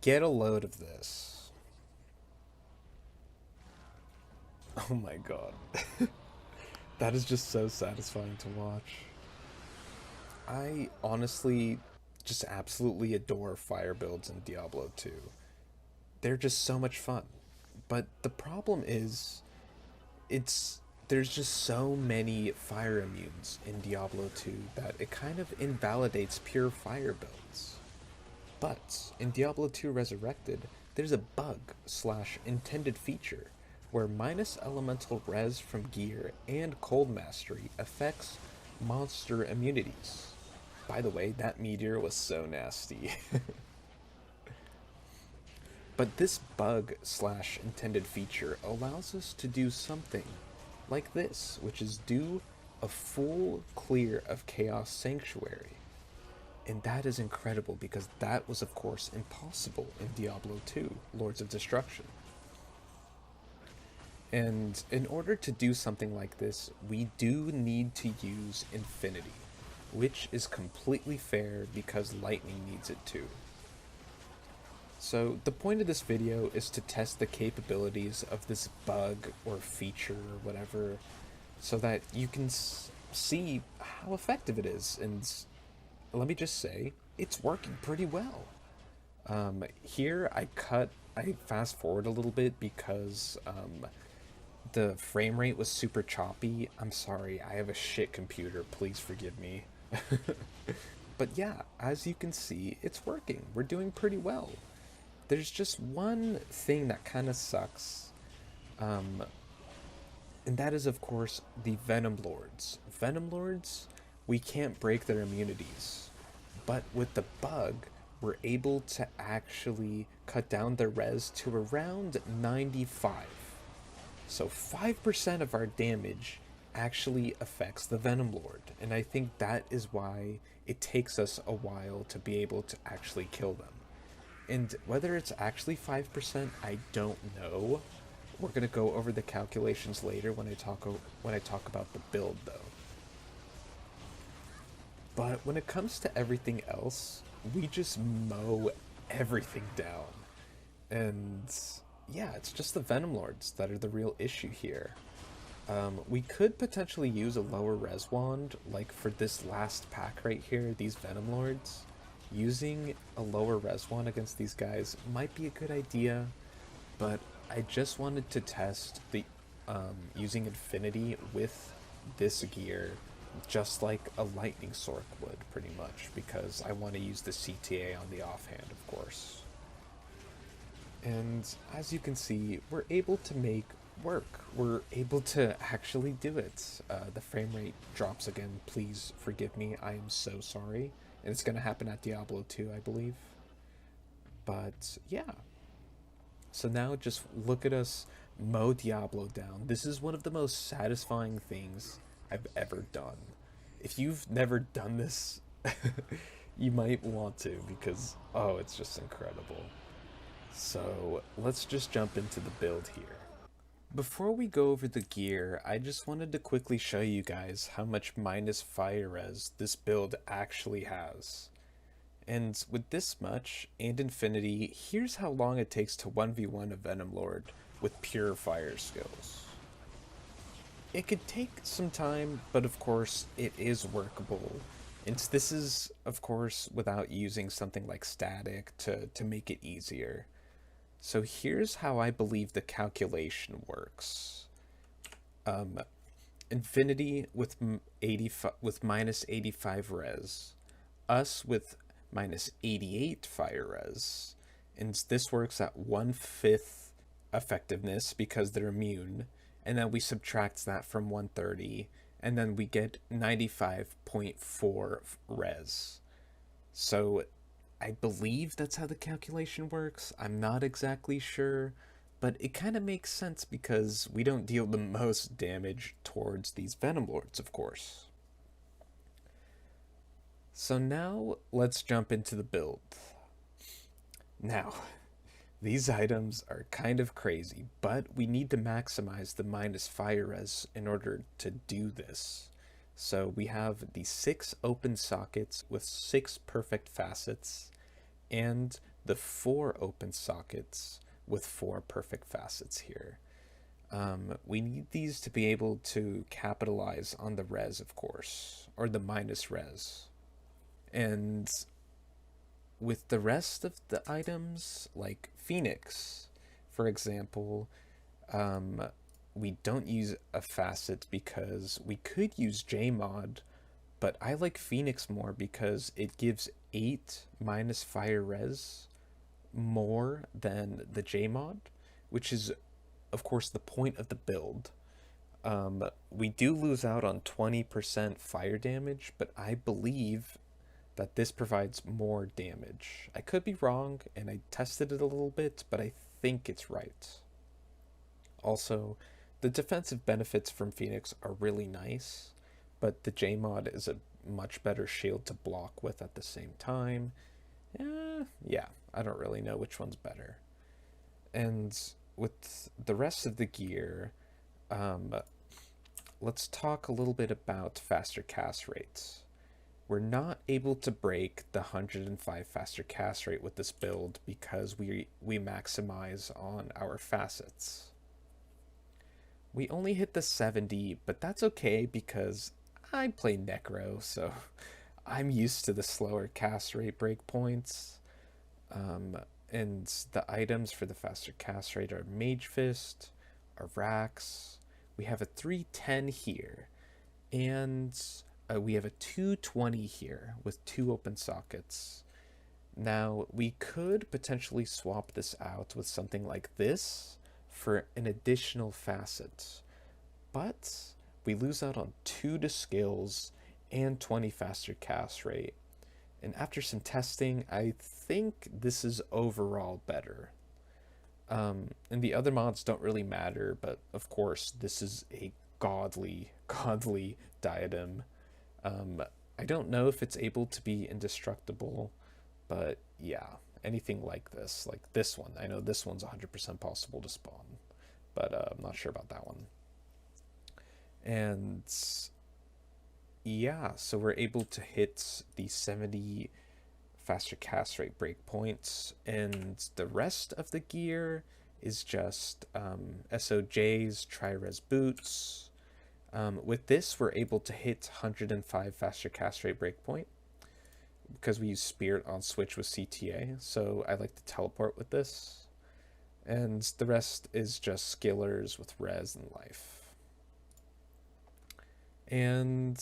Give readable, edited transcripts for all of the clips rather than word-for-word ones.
Get a load of this. Oh my god. That is just so satisfying to watch. I honestly just absolutely adore fire builds in Diablo 2. They're just so much fun. But the problem is, it's there's just so many fire immunes in Diablo 2 that it kind of invalidates pure fire builds. But in Diablo 2 Resurrected, there's a bug slash intended feature where minus elemental res from gear and cold mastery affects monster immunities. By the way, that meteor was so nasty. But this bug slash intended feature allows us to do something like this, which is do a full clear of Chaos Sanctuary. And that is incredible because that was, of course, impossible in Diablo 2, Lords of Destruction. And in order to do something like this, we do need to use Infinity, which is completely fair because Lightning needs it too. So the point of this video is to test the capabilities of this bug or feature or whatever so that you can see how effective it is. And let me just say, it's working pretty well. Here I fast forward a little bit because the frame rate was super choppy. I'm sorry, I have a shit computer, please forgive me. But yeah, as you can see, it's working. We're doing pretty well. There's just one thing that kind of sucks, um, and that is, of course, the Venom Lords. Venom Lords, we can't break their immunities, but with the bug, we're able to actually cut down their res to around 95. So 5% of our damage actually affects the Venom Lord, and I think that is why it takes us a while to be able to actually kill them. And whether it's actually 5%, I don't know. We're gonna go over the calculations later when I talk about the build though. But when it comes to everything else, we just mow everything down. And yeah, it's just the Venom Lords that are the real issue here. We could potentially use a lower res wand, like for this last pack right here, these Venom Lords. Using a lower res wand against these guys might be a good idea, but I just wanted to test the using Infinity with this gear, just like a Lightning Sorc would, pretty much, because I want to use the CTA on the offhand, of course. And as you can see, we're able to make work. We're able to actually do it. The frame rate drops again. Please forgive me. I am so sorry. And it's going to happen at Diablo 2, I believe. But yeah. So now just look at us mow Diablo down. This is one of the most satisfying things I've ever done. If you've never done this, you might want to because, oh, it's just incredible. So let's just jump into the build here. Before we go over the gear, I just wanted to quickly show you guys how much minus fire res this build actually has. And with this much, and Infinity, here's how long it takes to 1v1 a Venom Lord with pure fire skills. It could take some time, but of course, it is workable. And this is, of course, without using something like static to make it easier. So here's how I believe the calculation works. Infinity with 85 with minus 85 res, us with minus 88 fire res, and this works at 1/5 effectiveness because they're immune, and then we subtract that from 130, and then we get 95.4 res. So I believe that's how the calculation works. I'm not exactly sure, but it kind of makes sense because we don't deal the most damage towards these Venom Lords, of course. So now let's jump into the build. Now, these items are kind of crazy, but we need to maximize the minus fire res in order to do this. So we have the 6 open sockets with 6 perfect facets, and the 4 open sockets with 4 perfect facets here. We need these to be able to capitalize on the res, of course, or the minus res. And with the rest of the items, like Phoenix, for example, we don't use a facet because we could use Jmod, but I like Phoenix more because it gives 8 minus fire res more than the Jmod, which is, of course, the point of the build. We do lose out on 20% fire damage, but I believe that this provides more damage. I could be wrong, and I tested it a little bit, but I think it's right. Also, the defensive benefits from Phoenix are really nice, but the Jmod is a much better shield to block with at the same time. Yeah, I don't really know which one's better. And with the rest of the gear, let's talk a little bit about faster cast rates. We're not able to break the 105 faster cast rate with this build because we maximize on our facets. We only hit the 70, but that's okay because I play Necro, so I'm used to the slower cast rate breakpoints. And the items for the faster cast rate are Mage Fist, a Rax. We have a 310 here, and we have a 220 here with 2 open sockets. Now, we could potentially swap this out with something like this for an additional facet, but we lose out on 2 to skills and 20 faster cast rate. And after some testing, I think this is overall better. And the other mods don't really matter, but of course, this is a godly diadem. I don't know if it's able to be indestructible, but yeah, anything like this one. I know this one's 100% possible to spawn, but I'm not sure about that one. And yeah, so we're able to hit the 70 faster cast rate breakpoints, and the rest of the gear is just SOJs, tri-res boots. With this, we're able to hit 105 faster cast rate breakpoint because we use Spirit on switch with CTA, so I like to teleport with this. And the rest is just skillers with res and life. And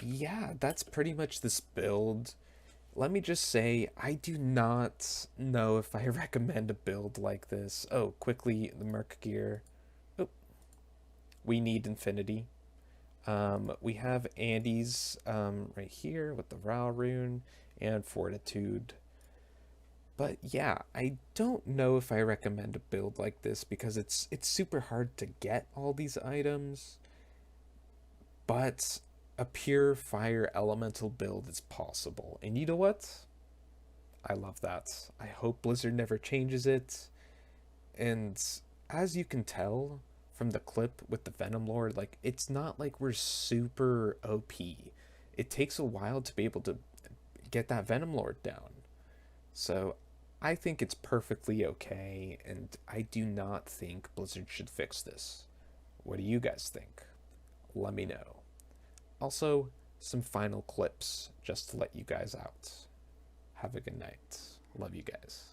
yeah, that's pretty much this build. Let me just say, I do not know if I recommend a build like this. Oh, quickly, the Merc Gear. Oh, we need Infinity. We have Andy's right here with the Ral rune and Fortitude. But yeah, I don't know if I recommend a build like this because it's super hard to get all these items. But a pure fire elemental build is possible. And you know what? I love that. I hope Blizzard never changes it. And as you can tell from the clip with the Venom Lord, like, it's not like we're super OP. It takes a while to be able to get that Venom Lord down. So I think it's perfectly okay, and I do not think Blizzard should fix this. What do you guys think? Let me know. Also, some final clips just to let you guys out. Have a good night. Love you guys.